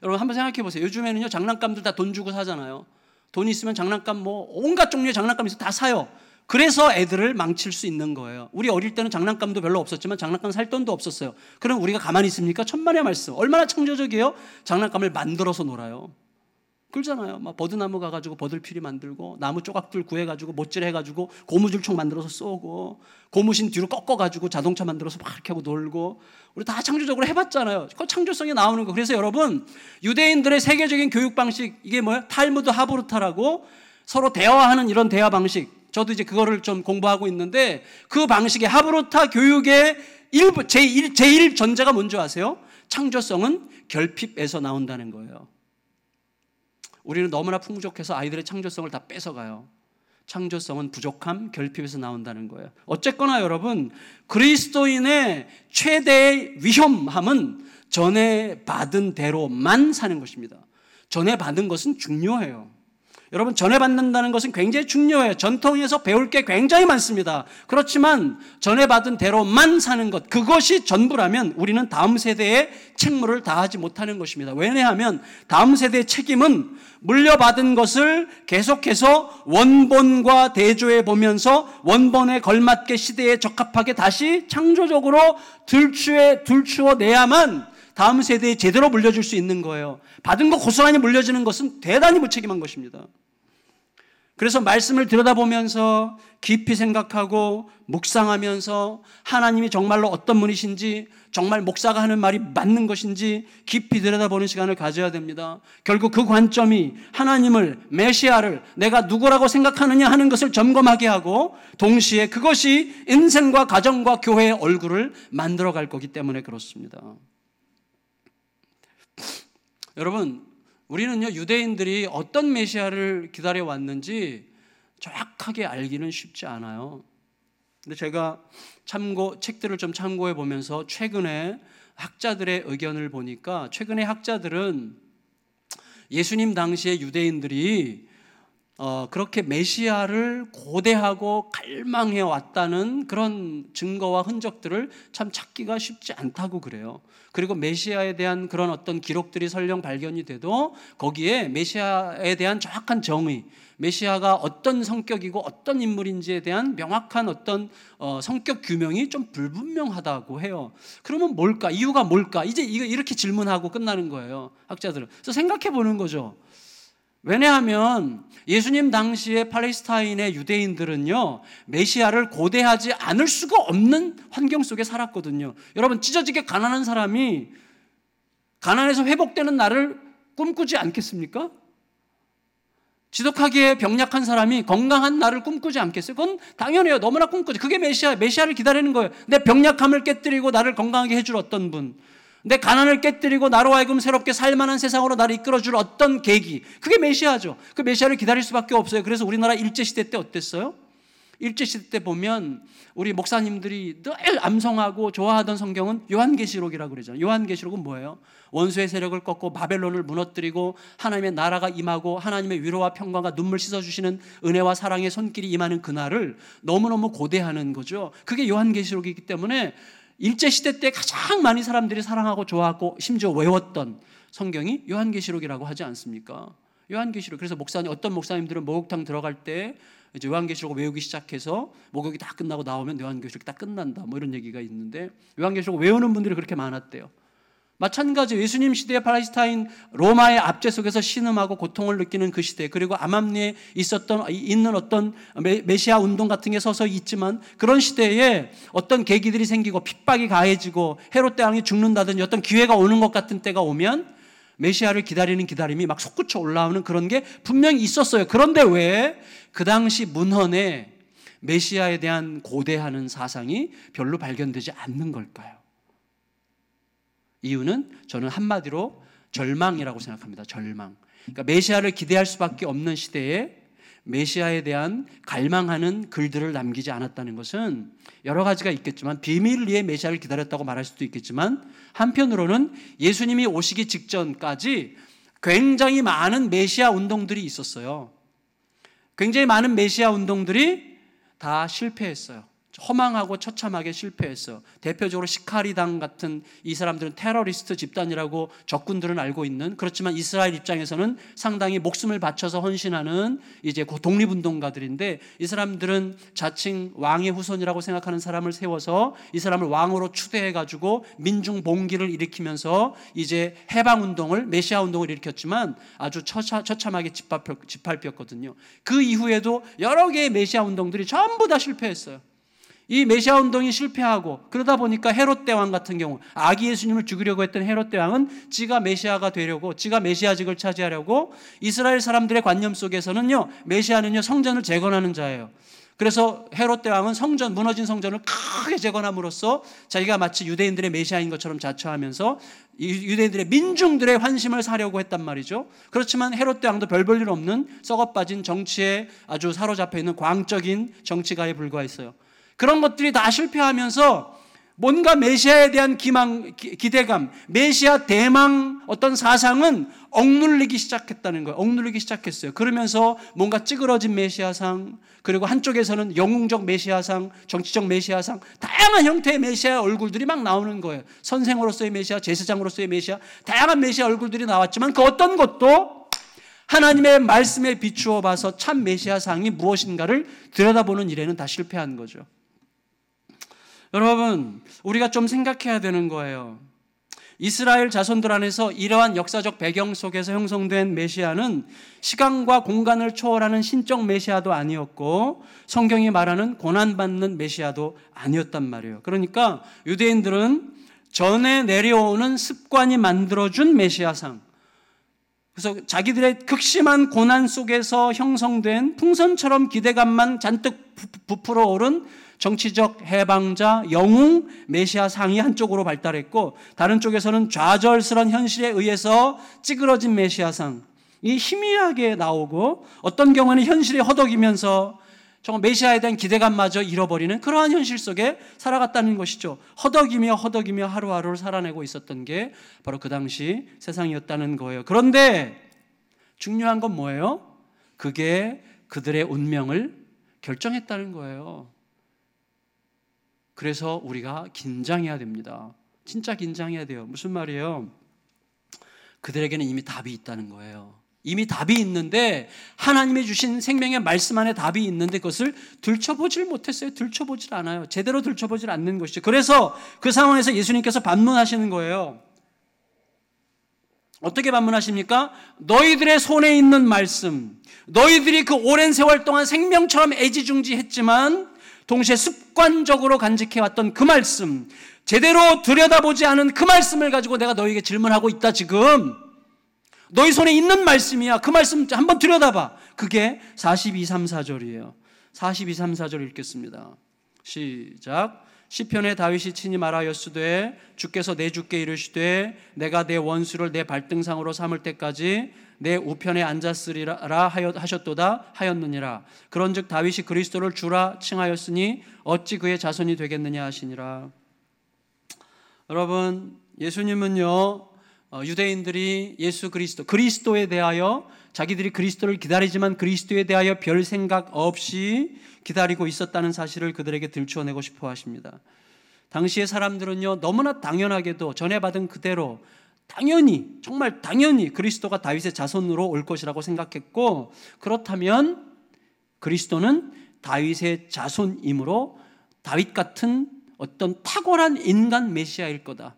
여러분, 한번 생각해 보세요. 요즘에는요, 장난감들 다 돈 주고 사잖아요. 돈 있으면 장난감 온갖 종류의 장난감 있어 다 사요. 그래서 애들을 망칠 수 있는 거예요. 우리 어릴 때는 장난감도 별로 없었지만 장난감 살 돈도 없었어요. 그럼 우리가 가만히 있습니까? 천만의 말씀. 얼마나 창조적이에요? 장난감을 만들어서 놀아요. 그러잖아요. 막 버드나무 가가지고 버들피리 만들고, 나무 조각들 구해가지고 못질 해가지고 고무줄총 만들어서 쏘고, 고무신 뒤로 꺾어가지고 자동차 만들어서 막 이렇게 하고 놀고, 우리 다 창조적으로 해봤잖아요. 그 창조성이 나오는 거. 그래서 여러분, 유대인들의 세계적인 교육 방식, 이게 뭐예요? 탈무드 하브루타라고 서로 대화하는 이런 대화 방식. 저도 이제 그거를 좀 공부하고 있는데, 그 방식의 하브루타 교육의 제1 전제가 뭔지 아세요? 창조성은 결핍에서 나온다는 거예요. 우리는 너무나 풍족해서 아이들의 창조성을 다 뺏어가요. 창조성은 부족함, 결핍에서 나온다는 거예요. 어쨌거나 여러분, 그리스도인의 최대의 위험함은 전에 받은 대로만 사는 것입니다. 전에 받은 것은 중요해요. 여러분, 전에 받는다는 것은 굉장히 중요해요. 전통에서 배울 게 굉장히 많습니다. 그렇지만 전에 받은 대로만 사는 것, 그것이 전부라면 우리는 다음 세대의 책무를 다하지 못하는 것입니다. 왜냐하면 다음 세대의 책임은 물려받은 것을 계속해서 원본과 대조해 보면서 원본에 걸맞게 시대에 적합하게 다시 창조적으로 들추어 내야만 다음 세대에 제대로 물려줄 수 있는 거예요. 받은 거 고스란히 물려주는 것은 대단히 무책임한 것입니다. 그래서 말씀을 들여다보면서 깊이 생각하고 묵상하면서 하나님이 정말로 어떤 분이신지, 정말 목사가 하는 말이 맞는 것인지 깊이 들여다보는 시간을 가져야 됩니다. 결국 그 관점이 하나님을, 메시아를 내가 누구라고 생각하느냐 하는 것을 점검하게 하고, 동시에 그것이 인생과 가정과 교회의 얼굴을 만들어갈 거기 때문에 그렇습니다. 여러분, 우리는요, 유대인들이 어떤 메시아를 기다려왔는지 정확하게 알기는 쉽지 않아요. 근데 제가 책들을 좀 참고해 보면서 최근에 학자들의 의견을 보니까, 최근에 학자들은 예수님 당시의 유대인들이 그렇게 메시아를 고대하고 갈망해 왔다는 그런 증거와 흔적들을 참 찾기가 쉽지 않다고 그래요. 그리고 메시아에 대한 그런 어떤 기록들이 설령 발견이 돼도 거기에 메시아에 대한 정확한 정의, 메시아가 어떤 성격이고 어떤 인물인지에 대한 명확한 어떤 성격 규명이 좀 불분명하다고 해요. 그러면 뭘까? 이유가 뭘까? 이제 이렇게 질문하고 끝나는 거예요, 학자들은. 그래서 생각해 보는 거죠. 왜냐하면 예수님 당시에 팔레스타인의 유대인들은요, 메시아를 고대하지 않을 수가 없는 환경 속에 살았거든요. 여러분, 찢어지게 가난한 사람이 가난에서 회복되는 날을 꿈꾸지 않겠습니까? 지독하게 병약한 사람이 건강한 날을 꿈꾸지 않겠어요? 그건 당연해요. 너무나 꿈꾸죠. 그게 메시아를 기다리는 거예요. 내 병약함을 깨뜨리고 나를 건강하게 해줄 어떤 분, 내 가난을 깨뜨리고 나로 하여금 새롭게 살만한 세상으로 나를 이끌어줄 어떤 계기, 그게 메시아죠. 그 메시아를 기다릴 수밖에 없어요. 그래서 우리나라 일제시대 때 어땠어요? 일제시대 때 보면 우리 목사님들이 늘 암송하고 좋아하던 성경은 요한계시록이라고 그러잖아요. 요한계시록은 뭐예요? 원수의 세력을 꺾고 바벨론을 무너뜨리고 하나님의 나라가 임하고 하나님의 위로와 평강과 눈물 씻어주시는 은혜와 사랑의 손길이 임하는 그날을 너무너무 고대하는 거죠. 그게 요한계시록이기 때문에 일제시대 때 가장 많이 사람들이 사랑하고 좋아하고 심지어 외웠던 성경이 요한계시록이라고 하지 않습니까? 요한계시록. 그래서 어떤 목사님들은 목욕탕 들어갈 때 이제 요한계시록을 외우기 시작해서 목욕이 다 끝나고 나오면 요한계시록이 다 끝난다, 뭐 이런 얘기가 있는데, 요한계시록 외우는 분들이 그렇게 많았대요. 마찬가지 예수님 시대의 팔레스타인 로마의 압제 속에서 신음하고 고통을 느끼는 그 시대, 그리고 암암리에 있는 어떤 메시아 운동 같은 게 서서히 있지만, 그런 시대에 어떤 계기들이 생기고 핍박이 가해지고 헤롯 대왕이 죽는다든지 어떤 기회가 오는 것 같은 때가 오면 메시아를 기다리는 기다림이 막 솟구쳐 올라오는 그런 게 분명히 있었어요. 그런데 왜 그 당시 문헌에 메시아에 대한 고대하는 사상이 별로 발견되지 않는 걸까요? 이유는 저는 한마디로 절망이라고 생각합니다. 절망. 그러니까 메시아를 기대할 수밖에 없는 시대에 메시아에 대한 갈망하는 글들을 남기지 않았다는 것은 여러 가지가 있겠지만, 비밀을 위해 메시아를 기다렸다고 말할 수도 있겠지만, 한편으로는 예수님이 오시기 직전까지 굉장히 많은 메시아 운동들이 있었어요. 굉장히 많은 메시아 운동들이 다 실패했어요. 허망하고 처참하게 실패했어. 대표적으로 시카리당 같은 이 사람들은 테러리스트 집단이라고 적군들은 알고 있는, 그렇지만 이스라엘 입장에서는 상당히 목숨을 바쳐서 헌신하는 이제 독립운동가들인데, 이 사람들은 자칭 왕의 후손이라고 생각하는 사람을 세워서 이 사람을 왕으로 추대해가지고 민중 봉기를 일으키면서 이제 해방운동을, 메시아 운동을 일으켰지만 아주 처참하게 짓밟혔거든요. 그 이후에도 여러 개의 메시아 운동들이 전부 다 실패했어요. 이 메시아 운동이 실패하고, 그러다 보니까 헤롯 대왕 같은 경우, 아기 예수님을 죽이려고 했던 헤롯 대왕은 지가 메시아가 되려고, 지가 메시아직을 차지하려고, 이스라엘 사람들의 관념 속에서는요, 메시아는요 성전을 재건하는 자예요. 그래서 헤롯 대왕은 무너진 성전을 크게 재건함으로써 자기가 마치 유대인들의 메시아인 것처럼 자처하면서 유대인들의 민중들의 환심을 사려고 했단 말이죠. 그렇지만 헤롯 대왕도 별 볼 일 없는 썩어빠진 정치에 아주 사로잡혀 있는 광적인 정치가에 불과했어요. 그런 것들이 다 실패하면서 뭔가 메시아에 대한 기대감, 메시아 대망 어떤 사상은 억눌리기 시작했다는 거예요. 억눌리기 시작했어요. 그러면서 뭔가 찌그러진 메시아상, 그리고 한쪽에서는 영웅적 메시아상, 정치적 메시아상, 다양한 형태의 메시아 얼굴들이 막 나오는 거예요. 선생으로서의 메시아, 제사장으로서의 메시아, 다양한 메시아 얼굴들이 나왔지만 그 어떤 것도 하나님의 말씀에 비추어 봐서 참 메시아상이 무엇인가를 들여다보는 일에는 다 실패한 거죠. 여러분, 우리가 좀 생각해야 되는 거예요. 이스라엘 자손들 안에서 이러한 역사적 배경 속에서 형성된 메시아는 시간과 공간을 초월하는 신적 메시아도 아니었고, 성경이 말하는 고난받는 메시아도 아니었단 말이에요. 그러니까 유대인들은 전에 내려오는 습관이 만들어준 메시아상, 그래서 자기들의 극심한 고난 속에서 형성된 풍선처럼 기대감만 잔뜩 부풀어 오른 정치적 해방자, 영웅, 메시아 상이 한쪽으로 발달했고, 다른 쪽에서는 좌절스러운 현실에 의해서 찌그러진 메시아 상이 희미하게 나오고, 어떤 경우는 현실에 허덕이면서 정말 메시아에 대한 기대감마저 잃어버리는 그러한 현실 속에 살아갔다는 것이죠. 허덕이며 하루하루를 살아내고 있었던 게 바로 그 당시 세상이었다는 거예요. 그런데 중요한 건 뭐예요? 그게 그들의 운명을 결정했다는 거예요. 그래서 우리가 긴장해야 됩니다. 진짜 긴장해야 돼요. 무슨 말이에요? 그들에게는 이미 답이 있다는 거예요. 이미 답이 있는데, 하나님이 주신 생명의 말씀 안에 답이 있는데 그것을 들춰보질 못했어요. 들춰보질 않아요. 제대로 들춰보질 않는 것이죠. 그래서 그 상황에서 예수님께서 반문하시는 거예요. 어떻게 반문하십니까? 너희들의 손에 있는 말씀, 너희들이 그 오랜 세월 동안 생명처럼 애지중지했지만 동시에 습관적으로 간직해왔던 그 말씀, 제대로 들여다보지 않은 그 말씀을 가지고 내가 너희에게 질문하고 있다. 지금 너희 손에 있는 말씀이야. 그 말씀 한번 들여다봐. 그게 42, 3, 4절이에요 42, 3, 4절 읽겠습니다. 시작. 시편에 다윗이 친히 말하였으되 주께서 내 주께 이르시되 내가 내 원수를 내 발등상으로 삼을 때까지 내 우편에 앉았으리라 하셨도다 하였느니라. 그런즉 다윗이 그리스도를 주라 칭하였으니 어찌 그의 자손이 되겠느냐 하시니라. 여러분, 예수님은요, 유대인들이 예수 그리스도에 대하여 자기들이 그리스도를 기다리지만 그리스도에 대하여 별 생각 없이 기다리고 있었다는 사실을 그들에게 들추어내고 싶어 하십니다. 당시의 사람들은요, 너무나 당연하게도 전해받은 그대로 정말 당연히 그리스도가 다윗의 자손으로 올 것이라고 생각했고, 그렇다면 그리스도는 다윗의 자손이므로 다윗 같은 어떤 탁월한 인간 메시아일 거다.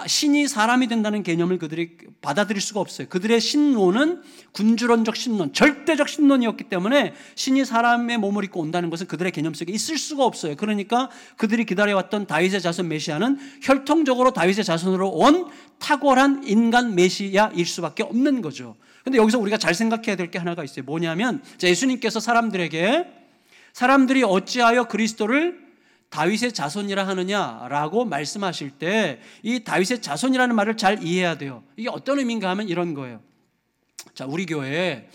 신이 사람이 된다는 개념을 그들이 받아들일 수가 없어요. 그들의 신론은 군주론적 신론, 절대적 신론이었기 때문에 신이 사람의 몸을 입고 온다는 것은 그들의 개념 속에 있을 수가 없어요. 그러니까 그들이 기다려왔던 다윗의 자손 메시아는 혈통적으로 다윗의 자손으로 온 탁월한 인간 메시아일 수밖에 없는 거죠. 그런데 여기서 우리가 잘 생각해야 될 게 하나가 있어요. 뭐냐면, 예수님께서 사람들이 어찌하여 그리스도를 다윗의 자손이라 하느냐라고 말씀하실 때 이 다윗의 자손이라는 말을 잘 이해해야 돼요. 이게 어떤 의미인가 하면 이런 거예요. 자, 우리 교회에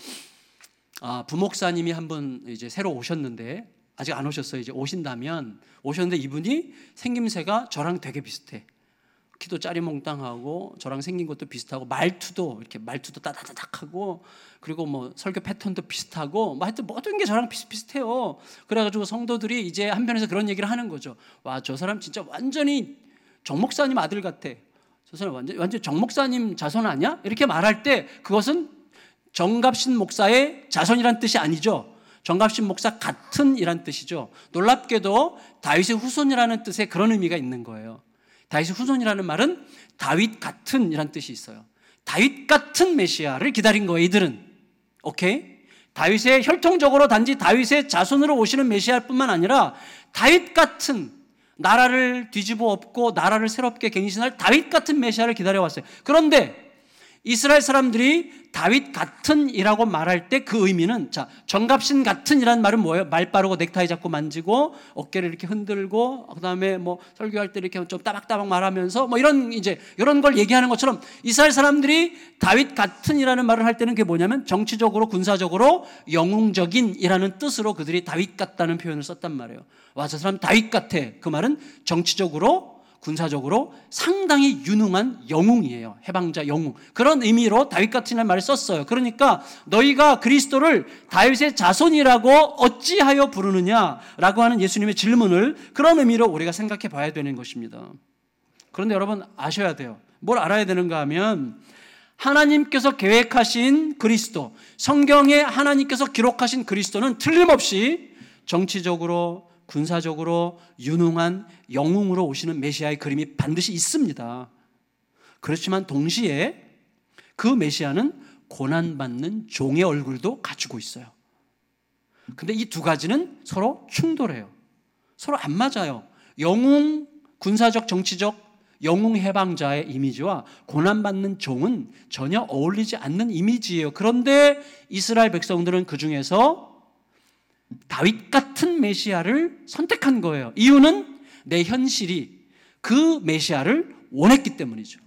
부목사님이 한 분 이제 새로 오셨는데, 아직 안 오셨어요. 이제 오셨는데 이분이 생김새가 저랑 되게 비슷해. 키도 짜리몽땅하고 저랑 생긴 것도 비슷하고 말투도 따다다닥하고 그리고 뭐 설교 패턴도 비슷하고 뭐 하여튼 모든 게 저랑 비슷비슷해요. 그래가지고 성도들이 이제 한편에서 그런 얘기를 하는 거죠. 와, 저 사람 진짜 완전히 정 목사님 아들 같아. 저 사람 완전 정 목사님 자손 아니야? 이렇게 말할 때 그것은 정갑신 목사의 자손이란 뜻이 아니죠. 정갑신 목사 같은 이란 뜻이죠. 놀랍게도 다윗의 후손이라는 뜻에 그런 의미가 있는 거예요. 다윗의 후손이라는 말은 다윗 같은 이란 뜻이 있어요. 다윗 같은 메시아를 기다린 거예요, 이들은. 오케이? 다윗의 혈통적으로 단지 다윗의 자손으로 오시는 메시아일 뿐만 아니라 다윗 같은, 나라를 뒤집어 엎고 나라를 새롭게 갱신할 다윗 같은 메시아를 기다려왔어요. 그런데 이스라엘 사람들이 다윗 같은이라고 말할 때 그 의미는, 자, 정갑신 같은이라는 말은 뭐예요? 말 빠르고 넥타이 잡고 만지고 어깨를 이렇게 흔들고 그다음에 뭐 설교할 때 이렇게 좀 따박따박 말하면서 뭐 이런 걸 얘기하는 것처럼 이스라엘 사람들이 다윗 같은이라는 말을 할 때는 그게 뭐냐면 정치적으로 군사적으로 영웅적인이라는 뜻으로 그들이 다윗 같다는 표현을 썼단 말이에요. 와, 저 사람 다윗 같아. 그 말은 정치적으로 군사적으로 상당히 유능한 영웅이에요. 해방자 영웅. 그런 의미로 다윗 같은 말을 썼어요. 그러니까 너희가 그리스도를 다윗의 자손이라고 어찌하여 부르느냐라고 하는 예수님의 질문을 그런 의미로 우리가 생각해 봐야 되는 것입니다. 그런데 여러분 아셔야 돼요. 뭘 알아야 되는가 하면 하나님께서 계획하신 그리스도, 성경에 하나님께서 기록하신 그리스도는 틀림없이 정치적으로 군사적으로 유능한 영웅으로 오시는 메시아의 그림이 반드시 있습니다. 그렇지만 동시에 그 메시아는 고난받는 종의 얼굴도 가지고 있어요. 근데 이 두 가지는 서로 충돌해요. 서로 안 맞아요. 영웅, 군사적, 정치적 영웅 해방자의 이미지와 고난받는 종은 전혀 어울리지 않는 이미지예요. 그런데 이스라엘 백성들은 그 중에서 다윗 같은 메시아를 선택한 거예요. 이유는 내 현실이 그 메시아를 원했기 때문이죠.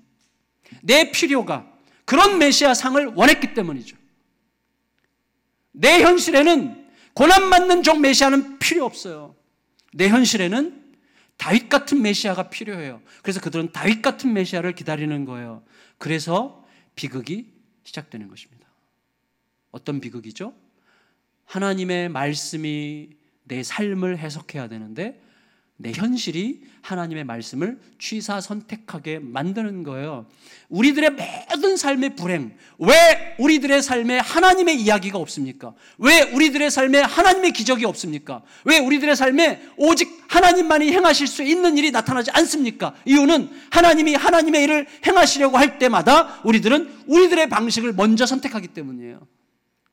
내 필요가 그런 메시아 상을 원했기 때문이죠. 내 현실에는 고난받는 종 메시아는 필요 없어요. 내 현실에는 다윗 같은 메시아가 필요해요. 그래서 그들은 다윗 같은 메시아를 기다리는 거예요. 그래서 비극이 시작되는 것입니다. 어떤 비극이죠? 하나님의 말씀이 내 삶을 해석해야 되는데 내 현실이 하나님의 말씀을 취사 선택하게 만드는 거예요. 우리들의 모든 삶의 불행, 왜 우리들의 삶에 하나님의 이야기가 없습니까? 왜 우리들의 삶에 하나님의 기적이 없습니까? 왜 우리들의 삶에 오직 하나님만이 행하실 수 있는 일이 나타나지 않습니까? 이유는 하나님이 하나님의 일을 행하시려고 할 때마다 우리들은 우리들의 방식을 먼저 선택하기 때문이에요.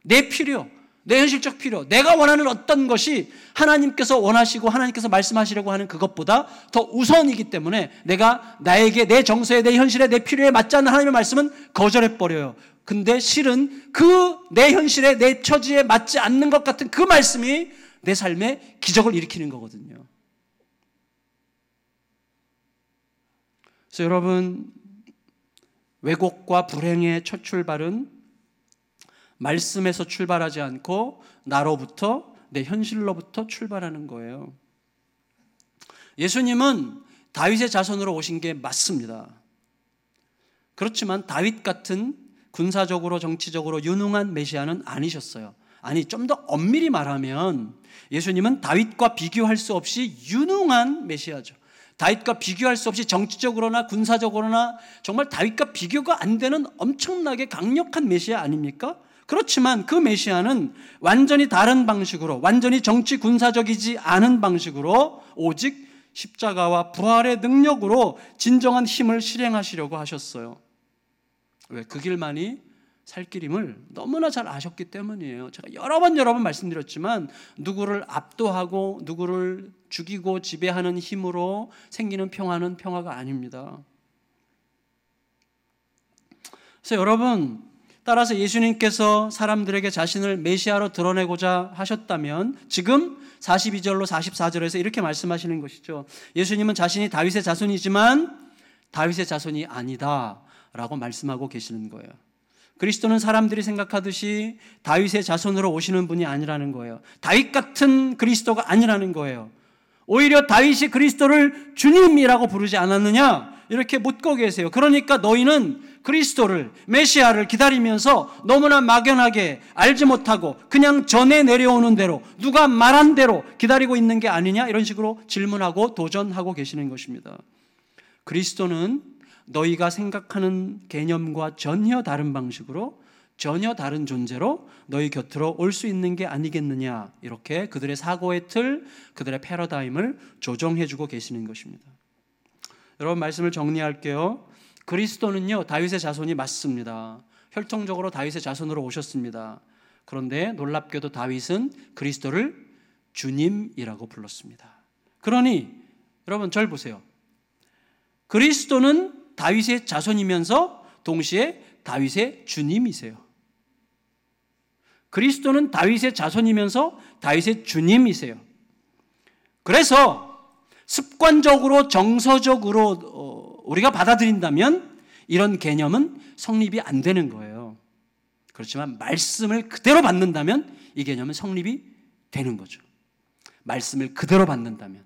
내 필요, 내 현실적 필요, 내가 원하는 어떤 것이 하나님께서 원하시고 하나님께서 말씀하시려고 하는 그것보다 더 우선이기 때문에 내가 나에게 내 정서에 내 현실에 내 필요에 맞지 않는 하나님의 말씀은 거절해버려요. 근데 실은 그 내 현실에 내 처지에 맞지 않는 것 같은 그 말씀이 내 삶에 기적을 일으키는 거거든요. 그래서 여러분, 왜곡과 불행의 첫 출발은 말씀에서 출발하지 않고 나로부터, 내 현실로부터 출발하는 거예요. 예수님은 다윗의 자손으로 오신 게 맞습니다. 그렇지만 다윗 같은 군사적으로 정치적으로 유능한 메시아는 아니셨어요. 아니, 좀 더 엄밀히 말하면 예수님은 다윗과 비교할 수 없이 유능한 메시아죠. 다윗과 비교할 수 없이 정치적으로나 군사적으로나 정말 다윗과 비교가 안 되는 엄청나게 강력한 메시아 아닙니까? 그렇지만 그 메시아는 완전히 다른 방식으로, 완전히 정치 군사적이지 않은 방식으로 오직 십자가와 부활의 능력으로 진정한 힘을 실행하시려고 하셨어요. 왜? 그 길만이 살 길임을 너무나 잘 아셨기 때문이에요. 제가 여러 번 말씀드렸지만 누구를 압도하고 누구를 죽이고 지배하는 힘으로 생기는 평화는 평화가 아닙니다. 그래서 여러분, 따라서 예수님께서 사람들에게 자신을 메시아로 드러내고자 하셨다면 지금 42절로 44절에서 이렇게 말씀하시는 것이죠. 예수님은 자신이 다윗의 자손이지만 다윗의 자손이 아니다 라고 말씀하고 계시는 거예요. 그리스도는 사람들이 생각하듯이 다윗의 자손으로 오시는 분이 아니라는 거예요. 다윗 같은 그리스도가 아니라는 거예요. 오히려 다윗이 그리스도를 주님이라고 부르지 않았느냐? 이렇게 묻고 계세요. 그러니까 너희는 그리스도를, 메시아를 기다리면서 너무나 막연하게 알지 못하고 그냥 전에 내려오는 대로, 누가 말한 대로 기다리고 있는 게 아니냐, 이런 식으로 질문하고 도전하고 계시는 것입니다. 그리스도는 너희가 생각하는 개념과 전혀 다른 방식으로, 전혀 다른 존재로 너희 곁으로 올 수 있는 게 아니겠느냐, 이렇게 그들의 사고의 틀, 그들의 패러다임을 조정해주고 계시는 것입니다. 여러분, 말씀을 정리할게요. 그리스도는요, 다윗의 자손이 맞습니다. 혈통적으로 다윗의 자손으로 오셨습니다. 그런데 놀랍게도 다윗은 그리스도를 주님이라고 불렀습니다. 그러니 여러분, 절 보세요. 그리스도는 다윗의 자손이면서 동시에 다윗의 주님이세요. 그리스도는 다윗의 자손이면서 다윗의 주님이세요. 그래서 습관적으로, 정서적으로 우리가 받아들인다면 이런 개념은 성립이 안 되는 거예요. 그렇지만 말씀을 그대로 받는다면 이 개념은 성립이 되는 거죠. 말씀을 그대로 받는다면.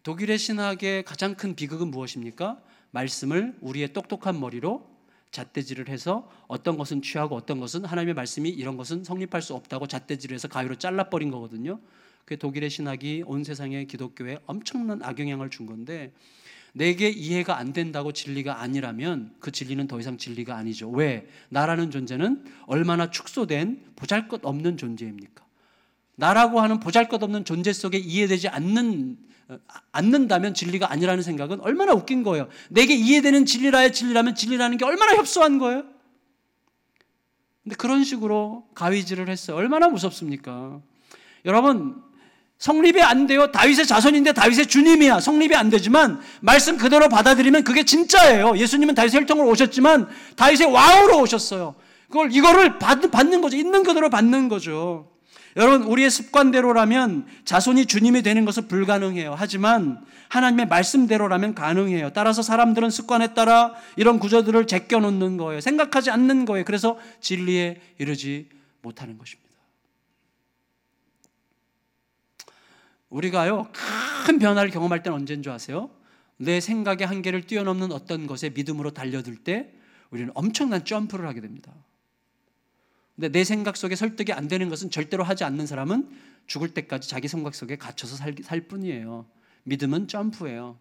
독일의 신학의 가장 큰 비극은 무엇입니까? 말씀을 우리의 똑똑한 머리로 잣대질을 해서 어떤 것은 취하고 어떤 것은, 하나님의 말씀이 이런 것은 성립할 수 없다고 잣대질을 해서 가위로 잘라버린 거거든요. 그게 독일의 신학이 온 세상의 기독교에 엄청난 악영향을 준 건데, 내게 이해가 안 된다고 진리가 아니라면 그 진리는 더 이상 진리가 아니죠. 왜? 나라는 존재는 얼마나 축소된 보잘것없는 존재입니까? 나라고 하는 보잘것없는 존재 속에 이해되지 않는다면 진리가 아니라는 생각은 얼마나 웃긴 거예요. 내게 이해되는 진리라야 진리라면 진리라는 게 얼마나 협소한 거예요. 근데 그런 식으로 가위질을 했어요. 얼마나 무섭습니까? 여러분, 성립이 안 돼요. 다윗의 자손인데 다윗의 주님이야. 성립이 안 되지만 말씀 그대로 받아들이면 그게 진짜예요. 예수님은 다윗의 혈통으로 오셨지만 다윗의 왕으로 오셨어요. 이거를 받는 거죠. 있는 그대로 받는 거죠. 여러분, 우리의 습관대로라면 자손이 주님이 되는 것은 불가능해요. 하지만 하나님의 말씀대로라면 가능해요. 따라서 사람들은 습관에 따라 이런 구조들을 제껴놓는 거예요. 생각하지 않는 거예요. 그래서 진리에 이르지 못하는 것입니다. 우리가요, 큰 변화를 경험할 때는 언제인 줄 아세요? 내 생각의 한계를 뛰어넘는 어떤 것에 믿음으로 달려들 때 우리는 엄청난 점프를 하게 됩니다. 근데 내 생각 속에 설득이 안 되는 것은 절대로 하지 않는 사람은 죽을 때까지 자기 생각 속에 갇혀서 살 뿐이에요. 믿음은 점프예요.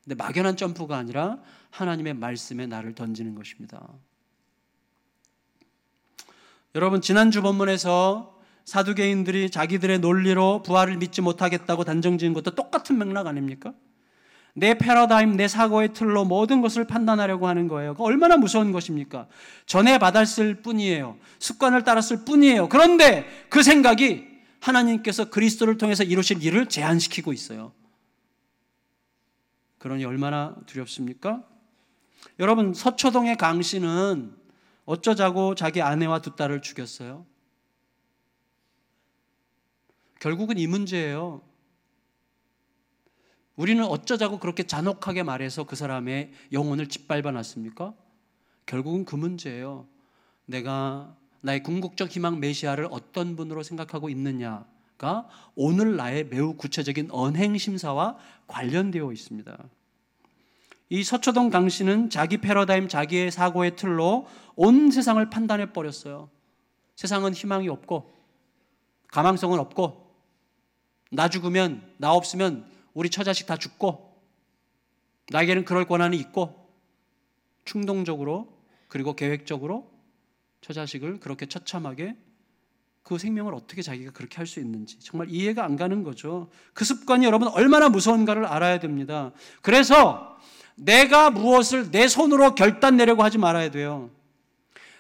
근데 막연한 점프가 아니라 하나님의 말씀에 나를 던지는 것입니다. 여러분, 지난주 본문에서 사두개인들이 자기들의 논리로 부활을 믿지 못하겠다고 단정지은 것도 똑같은 맥락 아닙니까? 내 패러다임, 내 사고의 틀로 모든 것을 판단하려고 하는 거예요. 그거 얼마나 무서운 것입니까? 전해 받았을 뿐이에요. 습관을 따랐을 뿐이에요. 그런데 그 생각이 하나님께서 그리스도를 통해서 이루실 일을 제한시키고 있어요. 그러니 얼마나 두렵습니까? 여러분, 서초동의 강 씨는 어쩌자고 자기 아내와 두 딸을 죽였어요? 결국은 이 문제예요. 우리는 어쩌자고 그렇게 잔혹하게 말해서 그 사람의 영혼을 짓밟아 놨습니까? 결국은 그 문제예요. 내가 나의 궁극적 희망 메시아를 어떤 분으로 생각하고 있느냐가 오늘 나의 매우 구체적인 언행 심사와 관련되어 있습니다. 이 서초동 강 씨는 자기 패러다임, 자기의 사고의 틀로 온 세상을 판단해 버렸어요. 세상은 희망이 없고 가망성은 없고, 나 죽으면, 나 없으면 우리 처자식 다 죽고, 나에게는 그럴 권한이 있고, 충동적으로 그리고 계획적으로 처자식을 그렇게 처참하게, 그 생명을 어떻게 자기가 그렇게 할 수 있는지 정말 이해가 안 가는 거죠. 그 습관이 여러분 얼마나 무서운가를 알아야 됩니다. 그래서 내가 무엇을 내 손으로 결단 내려고 하지 말아야 돼요.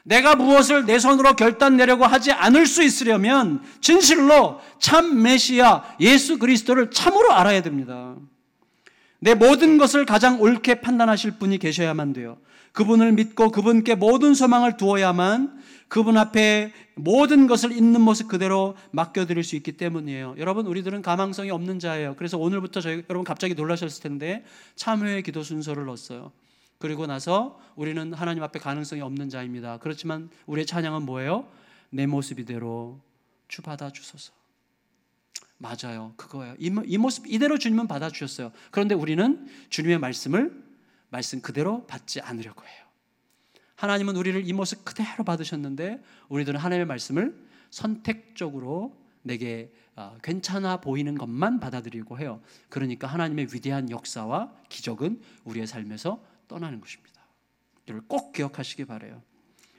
내가 무엇을 내 손으로 결단 내려고 하지 않을 수 있으려면 진실로 참 메시아 예수 그리스도를 참으로 알아야 됩니다. 내 모든 것을 가장 옳게 판단하실 분이 계셔야만 돼요. 그분을 믿고 그분께 모든 소망을 두어야만 그분 앞에 모든 것을 있는 모습 그대로 맡겨드릴 수 있기 때문이에요. 여러분, 우리들은 가망성이 없는 자예요. 그래서 오늘부터 여러분 갑자기 놀라셨을 텐데 참회의 기도 순서를 넣었어요. 그리고 나서 우리는 하나님 앞에 가능성이 없는 자입니다. 그렇지만 우리의 찬양은 뭐예요? 내 모습 이대로 주 받아 주소서. 맞아요. 그거예요. 이 모습 이대로 주님은 받아주셨어요. 그런데 우리는 주님의 말씀 그대로 받지 않으려고 해요. 하나님은 우리를 이 모습 그대로 받으셨는데 우리들은 하나님의 말씀을 선택적으로 내게 괜찮아 보이는 것만 받아들이고 해요. 그러니까 하나님의 위대한 역사와 기적은 우리의 삶에서 떠나는 것입니다. 이걸 꼭 기억하시기 바라요.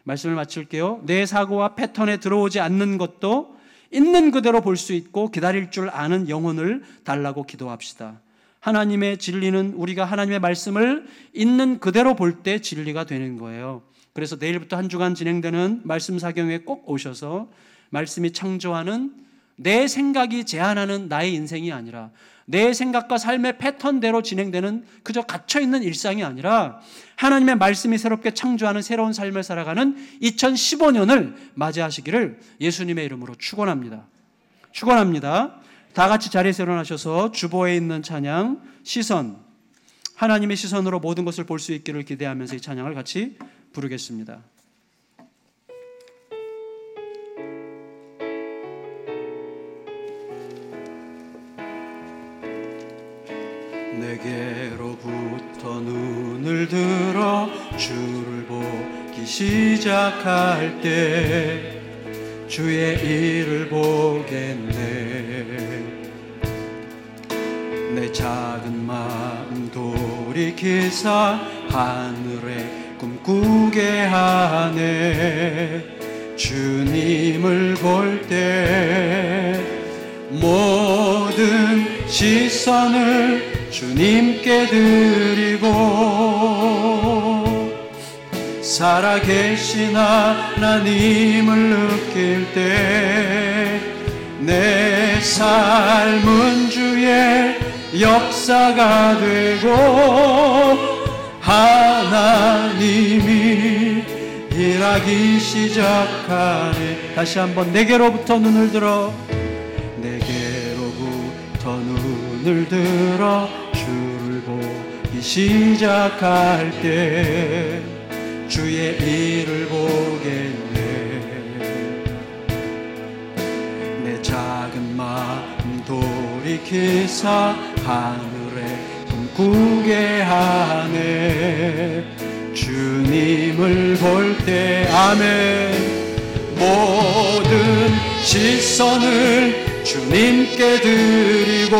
말씀을 마칠게요. 내 사고와 패턴에 들어오지 않는 것도 있는 그대로 볼 수 있고 기다릴 줄 아는 영혼을 달라고 기도합시다. 하나님의 진리는 우리가 하나님의 말씀을 있는 그대로 볼 때 진리가 되는 거예요. 그래서 내일부터 한 주간 진행되는 말씀 사경에 꼭 오셔서 말씀이 창조하는 내 생각이 제한하는 나의 인생이 아니라 내 생각과 삶의 패턴대로 진행되는 그저 갇혀있는 일상이 아니라 하나님의 말씀이 새롭게 창조하는 새로운 삶을 살아가는 2015년을 맞이하시기를 예수님의 이름으로 축원합니다. 다 같이 자리에서 일어나셔서 주보에 있는 찬양 시선, 하나님의 시선으로 모든 것을 볼 수 있기를 기대하면서 이 찬양을 같이 부르겠습니다. 내게로부터 눈을 들어 주를 보기 시작할 때 주의 일을 보겠네. 내 작은 마음 돌이키사 하늘에 꿈꾸게 하네. 주님을 볼 때 모든 시선을 주님께 드리고 살아계신 하나님을 느낄 때 내 삶은 주의 역사가 되고 하나님이 일하기 시작하네. 다시 한번 내게로부터 눈을 들어 눈을 들어 주를 보기 시작할 때 주의 일을 보겠네. 내 작은 마음 돌이키사 하늘에 꿈꾸게 하네. 주님을 볼 때 아멘. 모든 시선을 주님께 드리고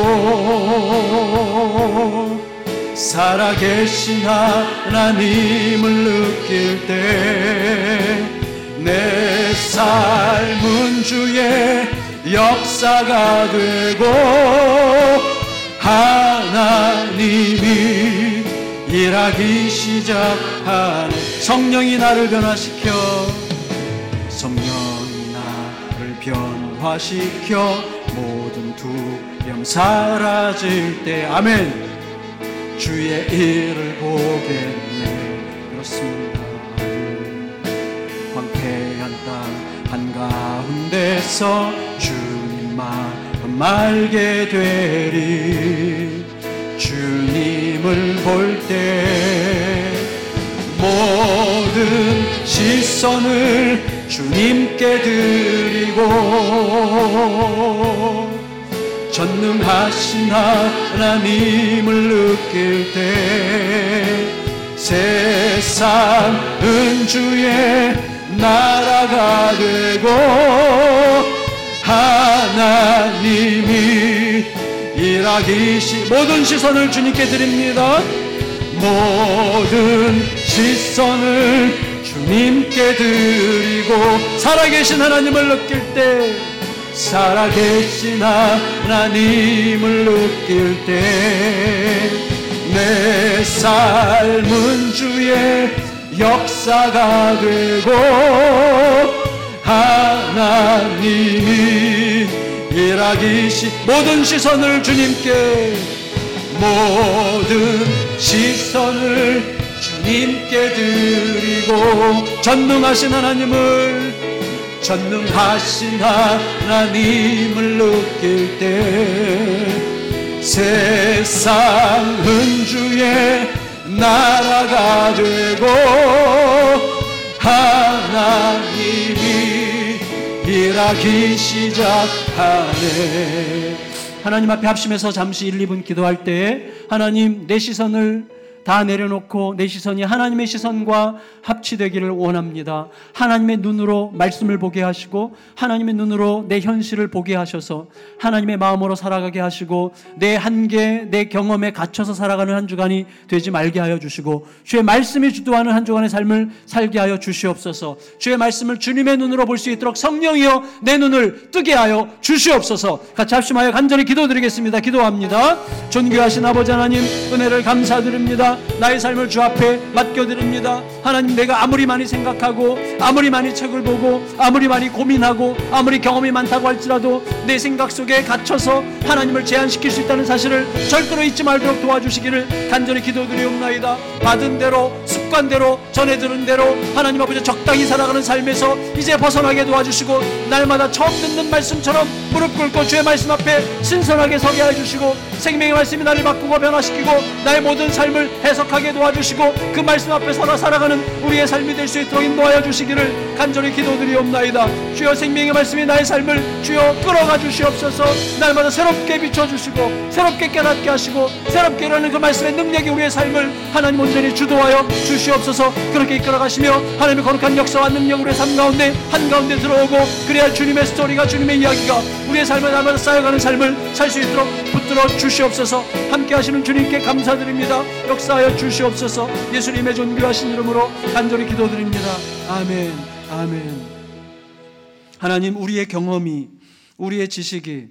살아계신 하나님을 느낄 때 내 삶은 주의 역사가 되고 하나님이 일하기 시작하네. 성령이 나를 변화시켜 변화시켜 모든 두려움 사라질 때 아멘. 주의 일을 보겠네. 그렇습니다. 황폐한 땅 한가운데서 주님 마음 알게 되리. 주님을 볼 때 모든 시선을 주님께 드리고 전능하신 하나님을 느낄 때 세상은 주의 나라가 되고 하나님이 일하기 모든 시선을 주님께 드립니다. 모든 시선을 주님께 드리고 살아계신 하나님을 느낄 때 살아계신 하나님을 느낄 때 내 삶은 주의 역사가 되고 하나님이 일하기 모든 시선을 주님께 모든 시선을 주님께 드리고 전능하신 하나님을 느낄 때 세상은 주의 나라가 되고 하나님이 일하기 시작하네. 하나님 앞에 합심해서 잠시 1, 2분 기도할 때 하나님, 내 시선을 다 내려놓고 내 시선이 하나님의 시선과 합치되기를 원합니다. 하나님의 눈으로 말씀을 보게 하시고 하나님의 눈으로 내 현실을 보게 하셔서 하나님의 마음으로 살아가게 하시고 내 한계, 내 경험에 갇혀서 살아가는 한 주간이 되지 말게 하여 주시고 주의 말씀이 주도하는 한 주간의 삶을 살게 하여 주시옵소서. 주의 말씀을 주님의 눈으로 볼 수 있도록 성령이여 내 눈을 뜨게 하여 주시옵소서. 같이 합심하여 간절히 기도드리겠습니다. 기도합니다. 존귀하신 아버지 하나님, 은혜를 감사드립니다. 나의 삶을 주 앞에 맡겨드립니다. 하나님, 내가 아무리 많이 생각하고 아무리 많이 책을 보고 아무리 많이 고민하고 아무리 경험이 많다고 할지라도 내 생각 속에 갇혀서 하나님을 제한시킬 수 있다는 사실을 절대로 잊지 말도록 도와주시기를 간절히 기도드리옵나이다. 받은 대로 습관대로 전해 들은 대로 하나님 아버지 적당히 살아가는 삶에서 이제 벗어나게 도와주시고 날마다 처음 듣는 말씀처럼 무릎 꿇고 주의 말씀 앞에 신선하게 서게 해주시고 생명의 말씀이 나를 바꾸고 변화시키고 나의 모든 삶을 해석하게 도와주시고 그 말씀 앞에 서로 살아가는 우리의 삶이 될 수 있도록 인도하여 주시기를 간절히 기도드리옵나이다. 주여, 생명의 말씀이 나의 삶을 주여 끌어가 주시옵소서. 날마다 새롭게 비춰주시고 새롭게 깨닫게 하시고 새롭게 일하는 그 말씀의 능력이 우리의 삶을 하나님 온전히 주도하여 주시옵소서. 그렇게 이끌어가시며 하나님의 거룩한 역사와 능력 우리의 삶 가운데 한가운데 들어오고 그래야 주님의 스토리가, 주님의 이야기가 우리의 삶을 날마다 쌓여가는 삶을 살 수 있도록 붙들어 주시옵소서. 함께 하시는 주님께 감사드립니다. 역사하여 주시옵소서. 예수님의 존귀하신 이름으로 간절히 기도드립니다. 아멘, 아멘. 하나님, 우리의 경험이, 우리의 지식이,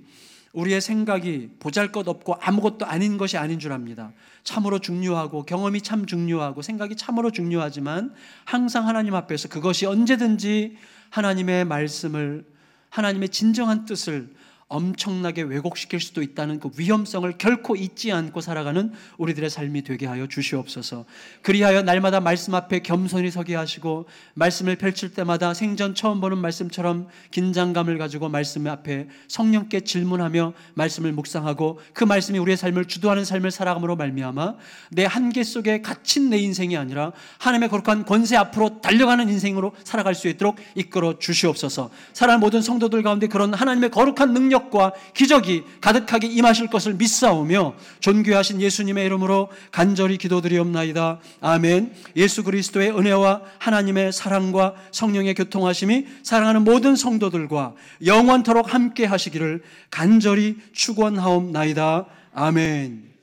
우리의 생각이 보잘것없고 아무것도 아닌 것이 아닌 줄 압니다. 참으로 중요하고 경험이 참 중요하고 생각이 참으로 중요하지만 항상 하나님 앞에서 그것이 언제든지 하나님의 말씀을, 하나님의 진정한 뜻을 엄청나게 왜곡시킬 수도 있다는 그 위험성을 결코 잊지 않고 살아가는 우리들의 삶이 되게 하여 주시옵소서. 그리하여 날마다 말씀 앞에 겸손히 서게 하시고 말씀을 펼칠 때마다 생전 처음 보는 말씀처럼 긴장감을 가지고 말씀 앞에 성령께 질문하며 말씀을 묵상하고 그 말씀이 우리의 삶을 주도하는 삶을 살아감으로 말미암아 내 한계 속에 갇힌 내 인생이 아니라 하나님의 거룩한 권세 앞으로 달려가는 인생으로 살아갈 수 있도록 이끌어 주시옵소서. 살아가는 모든 성도들 가운데 그런 하나님의 거룩한 능력과 기적이 가득하게 임하실 것을 믿사오며 존귀하신 예수님의 이름으로 간절히 기도드리옵나이다. 아멘. 예수 그리스도의 은혜와 하나님의 사랑과 성령의 교통하심이 사랑하는 모든 성도들과 영원토록 함께 하시기를 간절히 축원하옵나이다. 아멘.